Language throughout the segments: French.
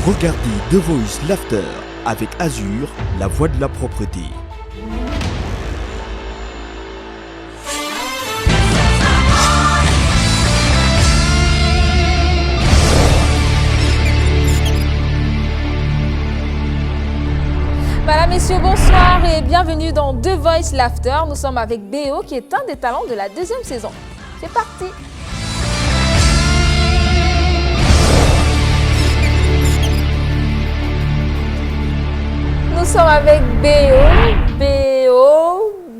Regardez The Voice Laughter avec Azur, la voix de la propreté. Madame, messieurs, bonsoir et bienvenue dans The Voice Laughter. Nous sommes avec BO qui est un des talents de la deuxième saison. C'est parti! Nous sommes avec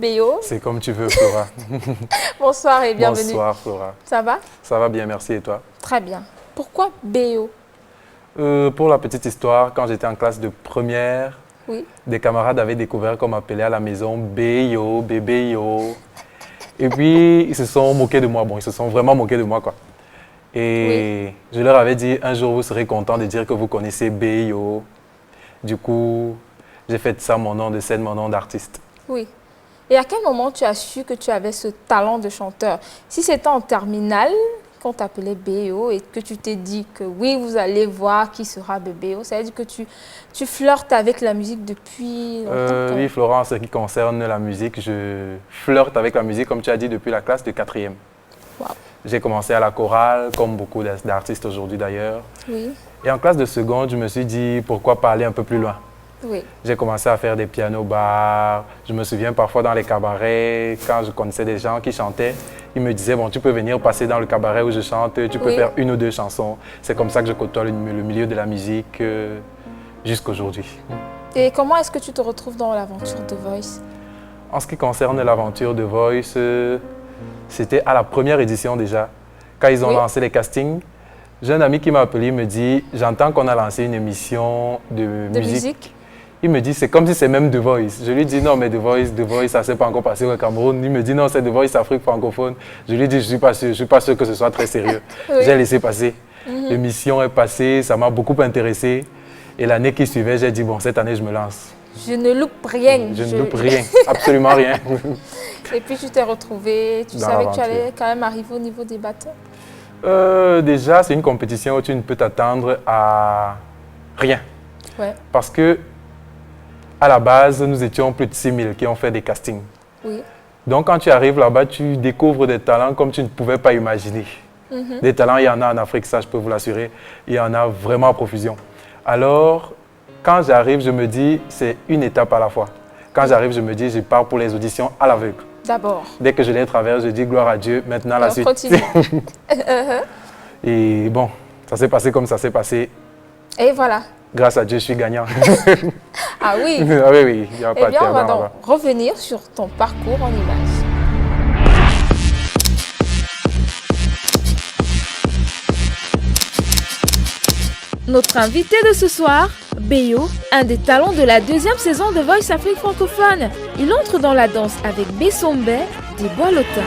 BO. C'est comme tu veux, Flora. Bonsoir et bienvenue. Bonsoir, Flora. Ça va? Ça va bien, merci. Et toi? Très bien. Pourquoi BO? Pour la petite histoire, quand j'étais en classe de première, oui. Des camarades avaient découvert qu'on m'appelait à la maison Béyo, bébé yo. Et puis, ils se sont moqués de moi. Bon, ils se sont vraiment moqués de moi, quoi. Et oui. Je leur avais dit, un jour, vous serez contents de dire que vous connaissez Béyo. Du coup, j'ai fait de ça mon nom de scène, mon nom d'artiste. Oui. Et à quel moment tu as su que tu avais ce talent de chanteur? Si c'était en terminale, qu'on t'appelait BO et que tu t'es dit que oui, vous allez voir qui sera BO, ça veut dire que tu flirtes avec la musique depuis longtemps? Oui, Florent, en ce qui concerne la musique, je flirte avec la musique, comme tu as dit, depuis la classe de 4e. Wow. J'ai commencé à la chorale, comme beaucoup d'artistes aujourd'hui d'ailleurs. Oui. Et en classe de seconde, je me suis dit, pourquoi pas aller un peu plus loin? Oui. J'ai commencé à faire des pianos-bars. Je me souviens parfois dans les cabarets, quand je connaissais des gens qui chantaient, ils me disaient, bon, tu peux venir passer dans le cabaret où je chante, tu peux faire une ou deux chansons. C'est comme ça que je côtoie le milieu de la musique jusqu'à aujourd'hui. Et comment est-ce que tu te retrouves dans l'aventure The Voice? En ce qui concerne l'aventure The Voice, c'était à la première édition déjà. Quand ils ont lancé les castings, j'ai un ami qui m'a appelé, il me dit, j'entends qu'on a lancé une émission de musique. Il me dit, c'est comme si c'est même The Voice. Je lui dis, non, mais The Voice, ça ne s'est pas encore passé au Cameroun. Il me dit, non, c'est The Voice Afrique francophone. Je lui dis, je ne suis pas sûr que ce soit très sérieux. Oui. J'ai laissé passer. L'émission est passée, ça m'a beaucoup intéressé. Et l'année qui suivait, j'ai dit, bon, cette année, je me lance. Je ne loupe rien. Je ne loupe rien, absolument rien. Et puis, tu t'es retrouvé, tu savais que tu allais quand même arriver au niveau des batteurs? Déjà, c'est une compétition où tu ne peux t'attendre à rien. Ouais. Parce que, à la base, nous étions plus de 6 000 qui ont fait des castings. Oui. Donc, quand tu arrives là-bas, tu découvres des talents comme tu ne pouvais pas imaginer. Des talents, il y en a en Afrique, ça, je peux vous l'assurer. Il y en a vraiment à profusion. Alors, quand j'arrive, je me dis, c'est une étape à la fois. Quand j'arrive, je me dis, je pars pour les auditions à l'aveugle. D'abord. Dès que je les traverse, je dis gloire à Dieu, maintenant la suite. Continue. Et bon, ça s'est passé comme ça s'est passé. Et voilà. Grâce à Dieu, je suis gagnant. Ah oui? Ah oui, il n'y a pas de bien, on va donc revenir sur ton parcours en images. Notre invité de ce soir, Béyo, un des talents de la deuxième saison de Voice Afrique francophone. Il entre dans la danse avec Bessombe des Bois-Lota.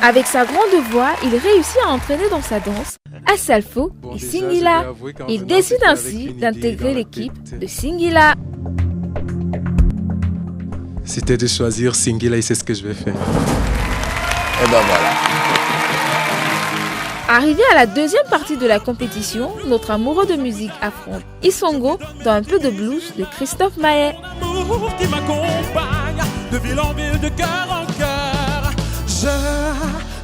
Avec sa grande voix, il réussit à entraîner dans sa danse Assalfo et Singila. Il décide ainsi d'intégrer l'équipe de Singila. C'était de choisir Singila et c'est ce que je vais faire. Et ben voilà. Arrivé à la deuxième partie de la compétition, notre amoureux de musique affronte Isongo dans un peu de blues de Christophe Maé. Qui m'accompagne de ville en ville, de cœur en cœur. Je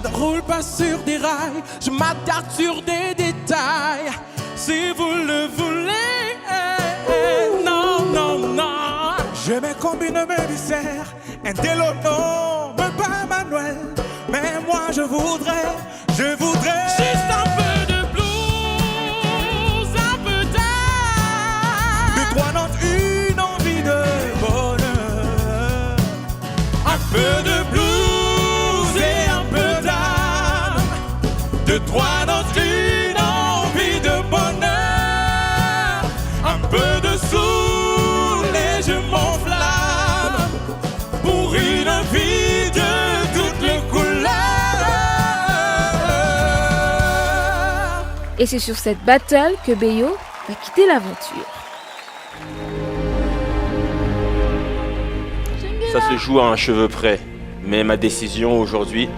ne roule pas sur des rails, je m'attarde sur des détails. Si vous le voulez, non, non, non. Je me combine mes desserts, un délono, même pas Manuel. Mais moi je voudrais juste un peu de blues, un peu d'air. De trois notes, une envie de bonheur. Un peu de blues et un peu d'âme. De trois notes, une envie de bonheur. Un peu de sous. Et c'est sur cette battle que Béo va quitter l'aventure. Ça se joue à un cheveu près, mais ma décision aujourd'hui,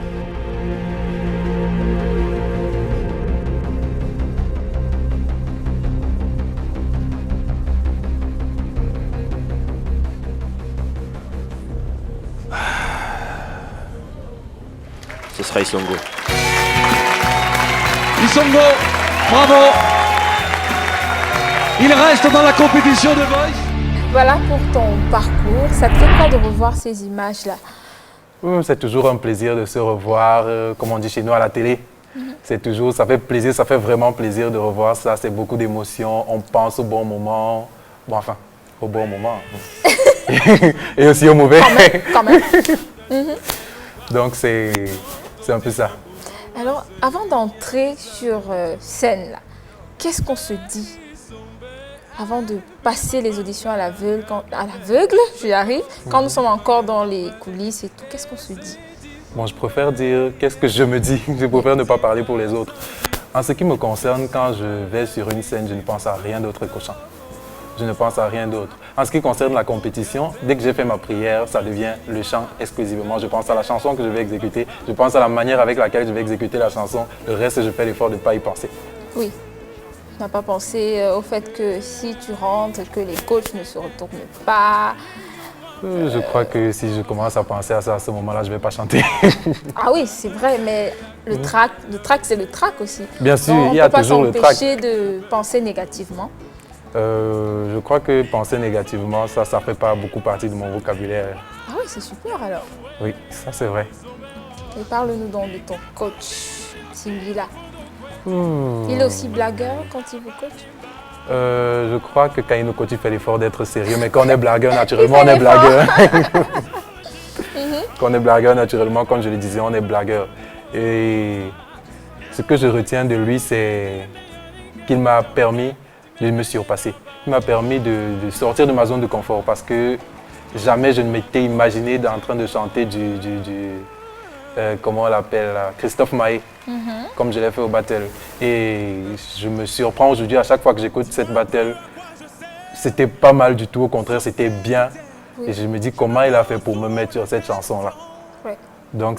ce sera Isongo. Isongo, bravo. Il reste dans la compétition de Voice. Voilà pour ton parcours. Ça te fait quoi de revoir ces images-là? C'est toujours un plaisir de se revoir, comme on dit chez nous à la télé. C'est toujours, ça fait plaisir, ça fait vraiment plaisir de revoir ça. C'est beaucoup d'émotions. On pense au bon moment. Bon, enfin, au bon moment. Et aussi au mauvais. Quand même. Donc, c'est un peu ça. Alors, avant d'entrer sur scène, là, qu'est-ce qu'on se dit avant de passer les auditions à l'aveugle, j'y arrive, quand nous sommes encore dans les coulisses et tout, qu'est-ce qu'on se dit? Bon, je préfère dire qu'est-ce que je me dis. Je préfère ne pas parler pour les autres. En ce qui me concerne, quand je vais sur une scène, je ne pense à rien d'autre qu'au chant. Je ne pense à rien d'autre. En ce qui concerne la compétition, dès que j'ai fait ma prière, ça devient le chant exclusivement. Je pense à la chanson que je vais exécuter, je pense à la manière avec laquelle je vais exécuter la chanson. Le reste, je fais l'effort de ne pas y penser. Oui. Tu n'as pas pensé au fait que si tu rentres, que les coachs ne se retournent pas. Je crois que si je commence à penser à ça à ce moment-là, je ne vais pas chanter. Ah oui, c'est vrai, mais le trac, c'est le trac aussi. Bien sûr, il y a toujours le trac. On ne peut pas s'empêcher de penser négativement. Je crois que penser négativement, ça ne fait pas beaucoup partie de mon vocabulaire. Ah oui, c'est super alors. Oui, ça c'est vrai. Et parle-nous donc de ton coach, Singila. Il est aussi blagueur quand il vous coach? Je crois que quand il nous coach, il fait l'effort d'être sérieux, mais quand on est blagueur, naturellement, on est blagueur. Quand on est blagueur, naturellement, comme je le disais, on est blagueur. Et ce que je retiens de lui, c'est qu'il m'a permis de me surpasser. Il m'a permis de sortir de ma zone de confort parce que jamais je ne m'étais imaginé en train de chanter comment on l'appelle, Christophe Maé, comme je l'ai fait au battle. Et je me surprends aujourd'hui à chaque fois que j'écoute cette battle. C'était pas mal du tout, au contraire, c'était bien. Oui. Et je me dis comment il a fait pour me mettre sur cette chanson-là. Ouais. Donc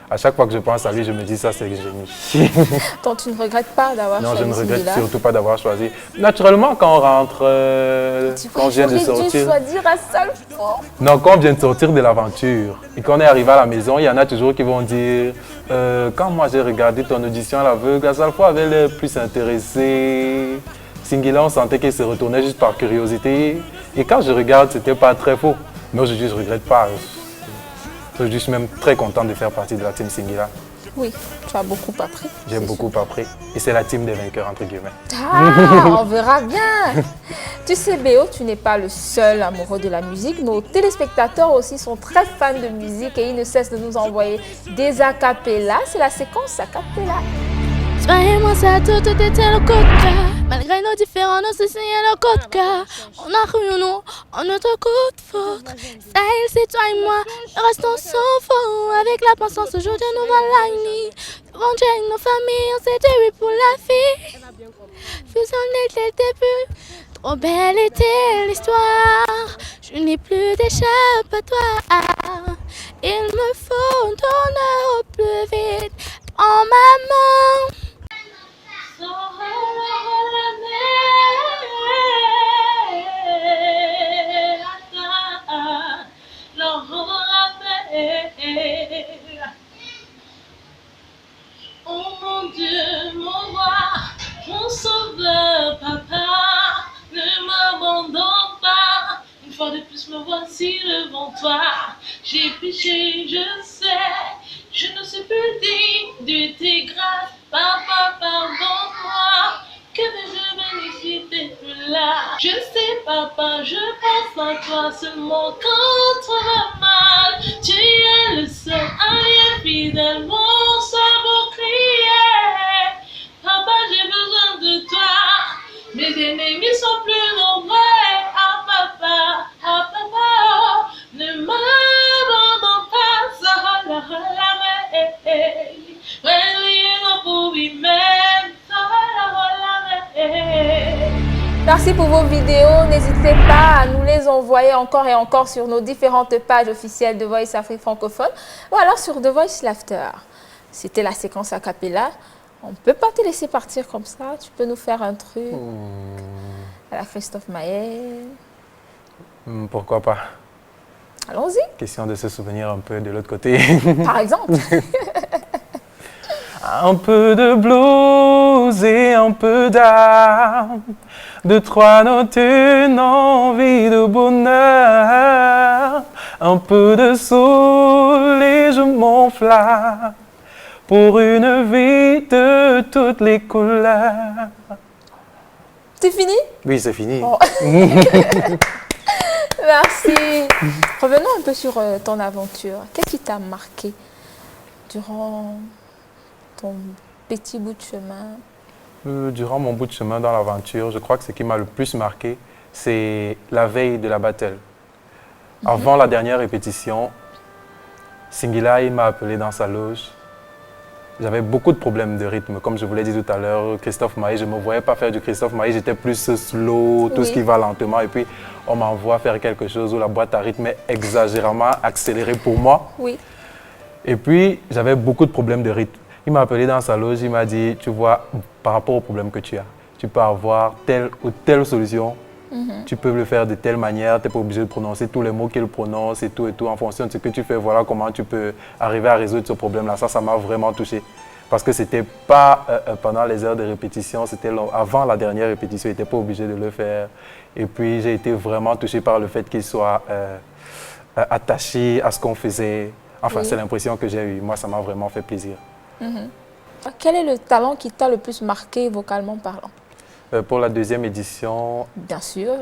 à chaque fois que je pense à lui, je me dis ça c'est génie. Donc tu ne regrettes pas d'avoir choisi? Non, je ne regrette surtout pas d'avoir choisi. Naturellement, quand on rentre, quand on vient de sortir... Tu choisir à seule fois. Non, quand on vient de sortir de l'aventure et qu'on est arrivé à la maison, il y en a toujours qui vont dire quand moi j'ai regardé ton audition à l'aveugle, la seule fois avait l'air plus intéressée. Singila, on sentait qu'il se retournait juste par curiosité. Et quand je regarde, c'était pas très faux. Mais aujourd'hui, je ne regrette pas. Je suis même très content de faire partie de la team Singila. Oui, tu as beaucoup appris. J'ai beaucoup appris. Et c'est la team des vainqueurs, entre guillemets. Ah, on verra bien. Tu sais, Béo, tu n'es pas le seul amoureux de la musique. Nos téléspectateurs aussi sont très fans de musique et ils ne cessent de nous envoyer des acapellas. C'est la séquence acapella. Soyez-moi ça, tout était le code cœur. Malgré nos différends, nous se signent le code cœur. On a cru nous, en notre coup de faute. Ça, c'est toi et moi, le reste on s'en fout. Avec la pensance, aujourd'hui nous voilà unis. Devant Dieu et nos familles, on s'était oui pour la vie. Fusionner dès le début, trop belle était l'histoire. Je n'ai plus d'échappatoire. Il me faut tourner au plus vite. Prends ma main. Oh mon Dieu, mon roi, mon sauveur, papa, ne m'abandonne pas. Une fois de plus me voici devant toi. J'ai péché, je sais, je ne suis plus digne de tes grâces. Papa, pardonne-moi, que vais-je bénéficier d'être plus là? Je sais, papa, je pense à toi seulement quand on va mal. Tu es le seul allié fidèle, mon seul bouclier. Papa, j'ai besoin de toi, mes ennemis sont plus nombreux. Ah papa, ne m'abandonne pas, ça la Merci pour vos vidéos. N'hésitez pas à nous les envoyer encore et encore sur nos différentes pages officielles de Voice Afrique francophone ou alors sur The Voice Laughter. C'était la séquence a cappella. On ne peut pas te laisser partir comme ça. Tu peux nous faire un truc à la Christophe Maé. Pourquoi pas? Allons-y. Question de se souvenir un peu de l'autre côté. Par exemple. Un peu de blues et un peu d'âme, de trois notes, une envie de bonheur, un peu de soul et je m'enflamme pour une vie de toutes les couleurs. C'est fini? Oui, c'est fini. Oh. Merci. Revenons un peu sur ton aventure. Qu'est-ce qui t'a marqué durant ton petit bout de chemin? Durant mon bout de chemin dans l'aventure, je crois que ce qui m'a le plus marqué, c'est la veille de la battle. Avant la dernière répétition, Singila m'a appelé dans sa loge. J'avais beaucoup de problèmes de rythme, comme je vous l'ai dit tout à l'heure. Christophe Maé, je ne me voyais pas faire du Christophe Maé, j'étais plus slow, tout ce qui va lentement. Et puis, on m'envoie faire quelque chose où la boîte à rythme est exagérément accélérée pour moi. Oui. Et puis, j'avais beaucoup de problèmes de rythme. Il m'a appelé dans sa loge, il m'a dit, tu vois, par rapport au problème que tu as, tu peux avoir telle ou telle solution. Tu peux le faire de telle manière, tu n'es pas obligé de prononcer tous les mots qu'il prononce et tout, en fonction de ce que tu fais, voilà comment tu peux arriver à résoudre ce problème-là. Ça m'a vraiment touché. Parce que ce n'était pas pendant les heures de répétition, c'était avant la dernière répétition, il n'était pas obligé de le faire. Et puis j'ai été vraiment touché par le fait qu'il soit attaché à ce qu'on faisait. Enfin, c'est l'impression que j'ai eue. Moi, ça m'a vraiment fait plaisir. Quel est le talent qui t'a le plus marqué vocalement parlant? Pour la deuxième édition, bien sûr.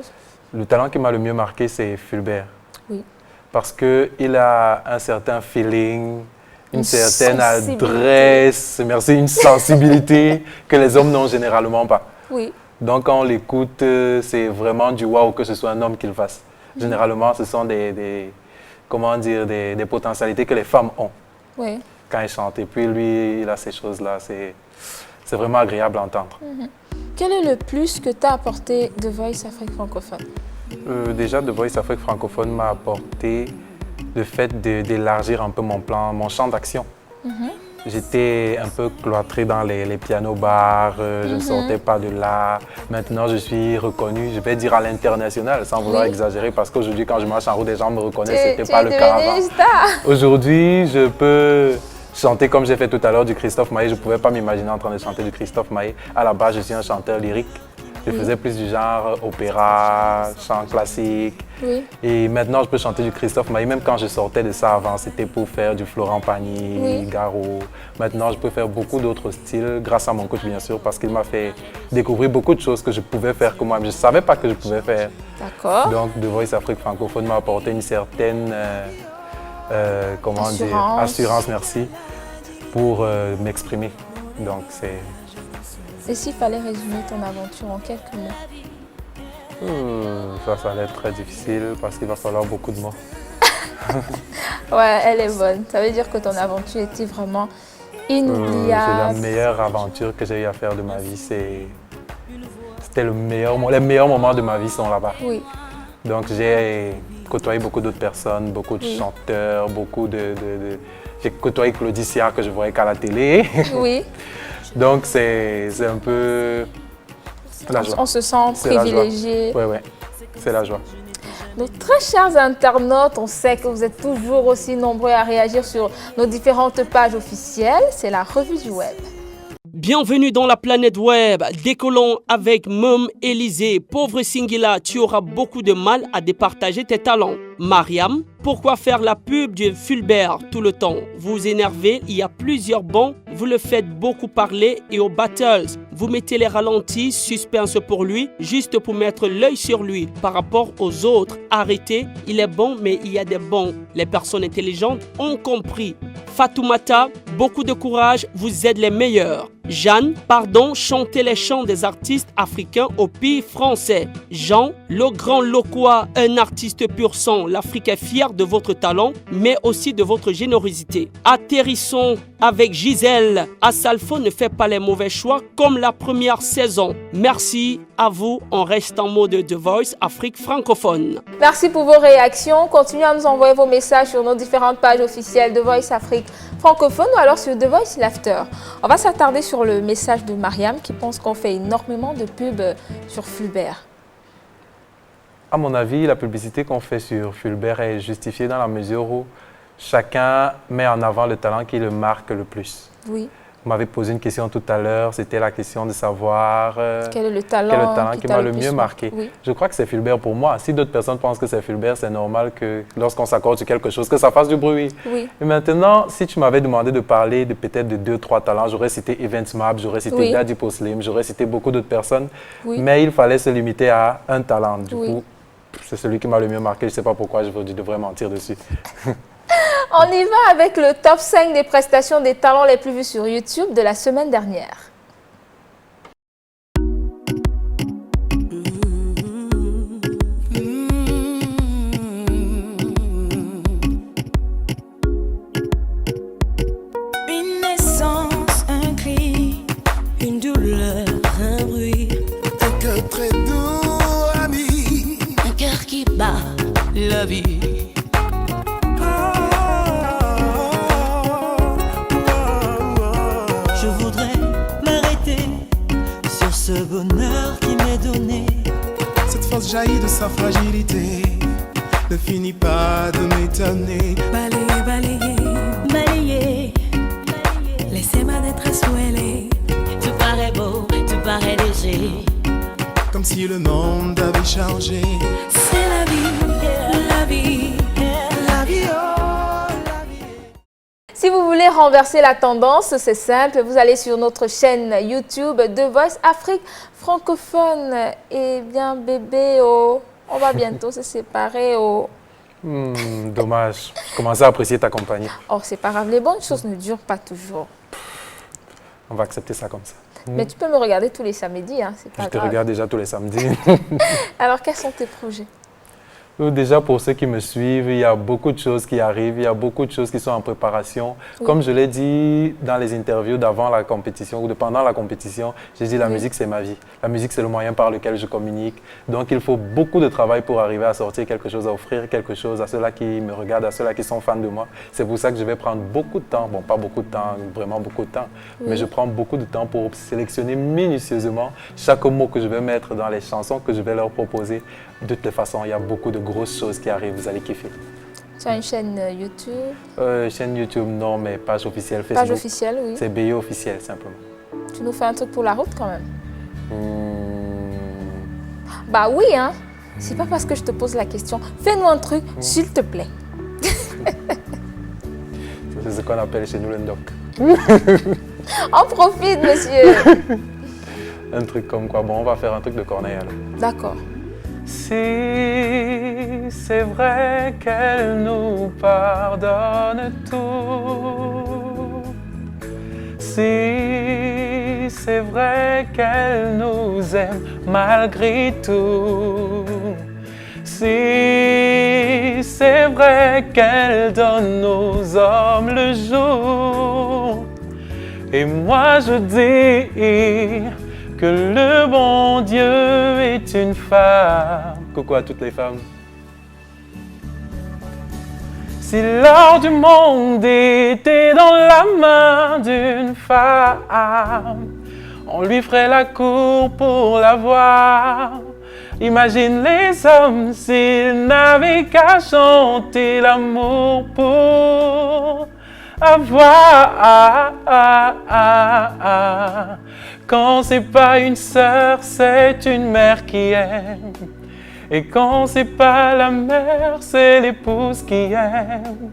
Le talent qui m'a le mieux marqué, c'est Fulbert. Oui. Parce qu'il a un certain feeling, une certaine adresse, merci, une sensibilité que les hommes n'ont généralement pas. Oui. Donc quand on l'écoute, c'est vraiment du waouh que ce soit un homme qui le fasse. Généralement, ce sont des potentialités que les femmes ont quand elles chantent. Et puis lui, il a ces choses-là, c'est vraiment agréable à entendre. Quel est le plus que t'as apporté de Voice Afrique francophone? Déjà, The Voice Afrique francophone m'a apporté le fait d'élargir un peu mon champ d'action. J'étais un peu cloîtré dans les pianos-bars, je ne sortais pas de là. Maintenant, je suis reconnu, je vais dire à l'international, sans vouloir exagérer, parce qu'aujourd'hui, quand je marche en route, les gens me reconnaissent, ce n'était pas le cas avant. Aujourd'hui, je peux chanter comme j'ai fait tout à l'heure du Christophe Maé. Je ne pouvais pas m'imaginer en train de chanter du Christophe Maé. À la base, je suis un chanteur lyrique. Je faisais plus du genre opéra, chant classique. Et maintenant, je peux chanter du Christophe Maé. Même quand je sortais de ça avant, c'était pour faire du Florent Pagny, Garo. Maintenant, je peux faire beaucoup d'autres styles grâce à mon coach, bien sûr, parce qu'il m'a fait découvrir beaucoup de choses que je pouvais faire que moi-même. Je ne savais pas que je pouvais faire. D'accord. Donc, The Voice Afrique francophone m'a apporté une certaine assurance, merci, pour m'exprimer. Donc, c'est... Et s'il fallait résumer ton aventure en quelques mots? Ça allait être très difficile parce qu'il va falloir beaucoup de mots. Ouais, elle est bonne. Ça veut dire que ton aventure était vraiment inoubliable. C'est la meilleure aventure que j'ai eu à faire de ma vie. C'était les meilleurs moments de ma vie sont là-bas. Oui. Donc, j'ai côtoyé beaucoup d'autres personnes, beaucoup de chanteurs, j'ai côtoyé Claudicia que je voyais qu'à la télé. Oui. Donc, c'est un peu la joie. On se sent privilégié. Oui, c'est la joie. Nos très chers internautes, on sait que vous êtes toujours aussi nombreux à réagir sur nos différentes pages officielles. C'est la revue du web. Bienvenue dans la planète web. Décollons avec Mom Élysée. Pauvre Singila, tu auras beaucoup de mal à départager tes talents. Mariam, pourquoi faire la pub de Fulbert tout le temps? Vous vous énervez, il y a plusieurs bons, vous le faites beaucoup parler et aux battles, vous mettez les ralentis, suspense pour lui, juste pour mettre l'œil sur lui par rapport aux autres. Arrêtez, il est bon mais il y a des bons. Les personnes intelligentes ont compris. Fatoumata, beaucoup de courage, vous êtes les meilleurs. Jeanne, pardon, chantez les chants des artistes africains au pays français. Jean, le grand Loquois, un artiste pur sang. L'Afrique est fière de votre talent, mais aussi de votre générosité. Atterrissons avec Gisèle. Asalfo ne fait pas les mauvais choix comme la première saison. Merci à vous. On reste en mode The Voice Afrique francophone. Merci pour vos réactions. Continuez à nous envoyer vos messages sur nos différentes pages officielles de Voice Afrique francophone ou alors sur The Voice Laughter. On va s'attarder sur le message de Mariam qui pense qu'on fait énormément de pubs sur Fulbert. À mon avis, la publicité qu'on fait sur Fulbert est justifiée dans la mesure où chacun met en avant le talent qui le marque le plus. Oui. Vous m'avez posé une question tout à l'heure, c'était la question de savoir quel est le talent qui m'a le mieux marqué. Oui. Je crois que c'est Fulbert pour moi. Si d'autres personnes pensent que c'est Fulbert, c'est normal que lorsqu'on s'accorde sur quelque chose, que ça fasse du bruit. Oui. Et maintenant, si tu m'avais demandé de parler de peut-être de 2-3 talents, j'aurais cité Evans Map, j'aurais cité Daddy Poslim, j'aurais cité beaucoup d'autres personnes. Oui. Mais il fallait se limiter à un talent. Du coup, c'est celui qui m'a le mieux marqué. Je ne sais pas pourquoi je devrais mentir dessus. On y va avec le top 5 des prestations des talents les plus vus sur YouTube de la semaine dernière. Une naissance, un cri, une douleur, un bruit. Un cœur très doux, ami. Un cœur qui bat la vie. Ce bonheur qui m'est donné. Cette force jaillit de sa fragilité, ne finit pas de m'étonner. Balayer, balayer, balayer, laissez ma détresse où elle est. Tout paraît beau, tout paraît léger, comme si le monde avait changé. C'est la vie, la vie, la vie, oh, la vie. Si vous voulez renverser la tendance, c'est simple, vous allez sur notre chaîne YouTube The Voice Afrique francophone. Eh bien bébé, oh, on va bientôt se séparer. Oh. Dommage, je commençais à apprécier ta compagnie. Oh, c'est pas grave, les bonnes choses ne durent pas toujours. On va accepter ça comme ça. Mais tu peux me regarder tous les samedis, hein, c'est pas grave. Je te regarde déjà tous les samedis. Alors, quels sont tes projets? Déjà, pour ceux qui me suivent, il y a beaucoup de choses qui arrivent, il y a beaucoup de choses qui sont en préparation. Oui. Comme je l'ai dit dans les interviews d'avant la compétition ou de pendant la compétition, j'ai dit la musique, c'est ma vie. La musique, c'est le moyen par lequel je communique. Donc, il faut beaucoup de travail pour arriver à sortir quelque chose, à offrir quelque chose à ceux-là qui me regardent, à ceux-là qui sont fans de moi. C'est pour ça que je vais prendre beaucoup de temps. Bon, pas beaucoup de temps, vraiment beaucoup de temps. Oui. Mais je prends beaucoup de temps pour sélectionner minutieusement chaque mot que je vais mettre dans les chansons que je vais leur proposer. De toute façon, il y a beaucoup de grosses choses qui arrivent, vous allez kiffer. Tu as une chaîne YouTube? Chaîne YouTube, non, mais page officielle Facebook. Page officielle, oui. C'est BO officiel, simplement. Tu nous fais un truc pour la route, quand même? Bah oui, hein. C'est pas parce que je te pose la question. Fais-nous un truc, s'il te plaît. C'est ce qu'on appelle chez nous le ndoc. On profite, monsieur. Un truc comme quoi? Bon, on va faire un truc de Corneille, alors. D'accord. Si c'est vrai qu'elle nous pardonne tout, si c'est vrai qu'elle nous aime malgré tout, si c'est vrai qu'elle donne aux hommes le jour, et moi je dis que le bon Dieu est une femme. Coucou à toutes les femmes. Si l'or du monde était dans la main d'une femme, on lui ferait la cour pour l'avoir. Imagine les hommes s'ils n'avaient qu'à chanter l'amour pour avoir. Quand c'est pas une sœur, c'est une mère qui aime. Et quand c'est pas la mère, c'est l'épouse qui aime.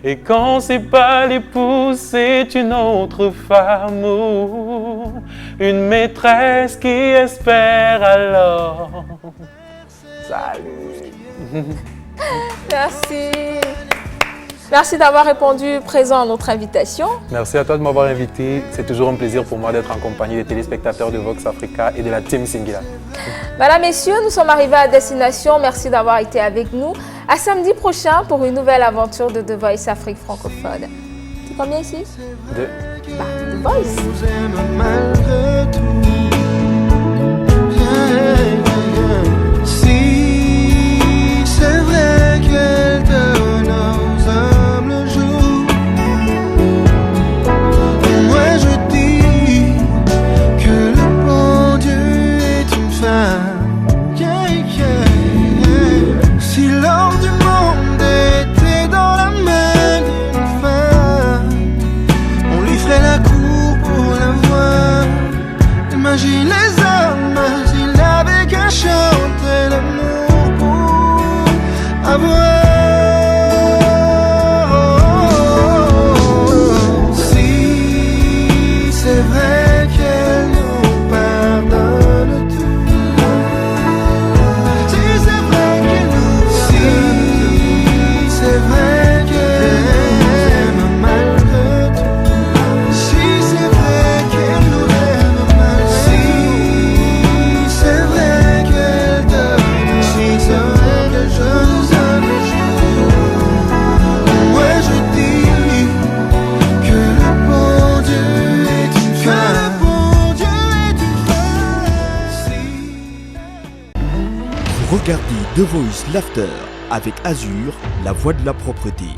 Et quand c'est pas l'épouse, c'est une autre femme ou une maîtresse qui espère alors. Salut. Merci. Merci d'avoir répondu présent à notre invitation. Merci à toi de m'avoir invité. C'est toujours un plaisir pour moi d'être en compagnie des téléspectateurs de Vox Africa et de la Team Singila. Mesdames, Messieurs, nous sommes arrivés à destination. Merci d'avoir été avec nous. À samedi prochain pour une nouvelle aventure de The Voice Afrique francophone. C'est combien ici? 2. The Voice. Si c'est vrai qu'elle donne aux hommes le jour, moi je dis que le bon Dieu est une femme. Si l'homme du monde était dans la main d'une femme, on lui ferait la cour pour la voir. Imagine les hommes s'ils n'avaient qu'à chanter l'amour pour avoir. Si c'est vrai qu'elle nous pardonne tout, si c'est vrai qu'elle nous si c'est vrai qu'elle aime malgré tout, si c'est vrai qu'elle nous aime malgré tout, si c'est vrai qu'elle donne, si c'est vrai que je nous aime le jour, moi je dis que le bon Dieu est une femme. Vous regardez The Voice Laughter avec Azur, la voix de la propreté.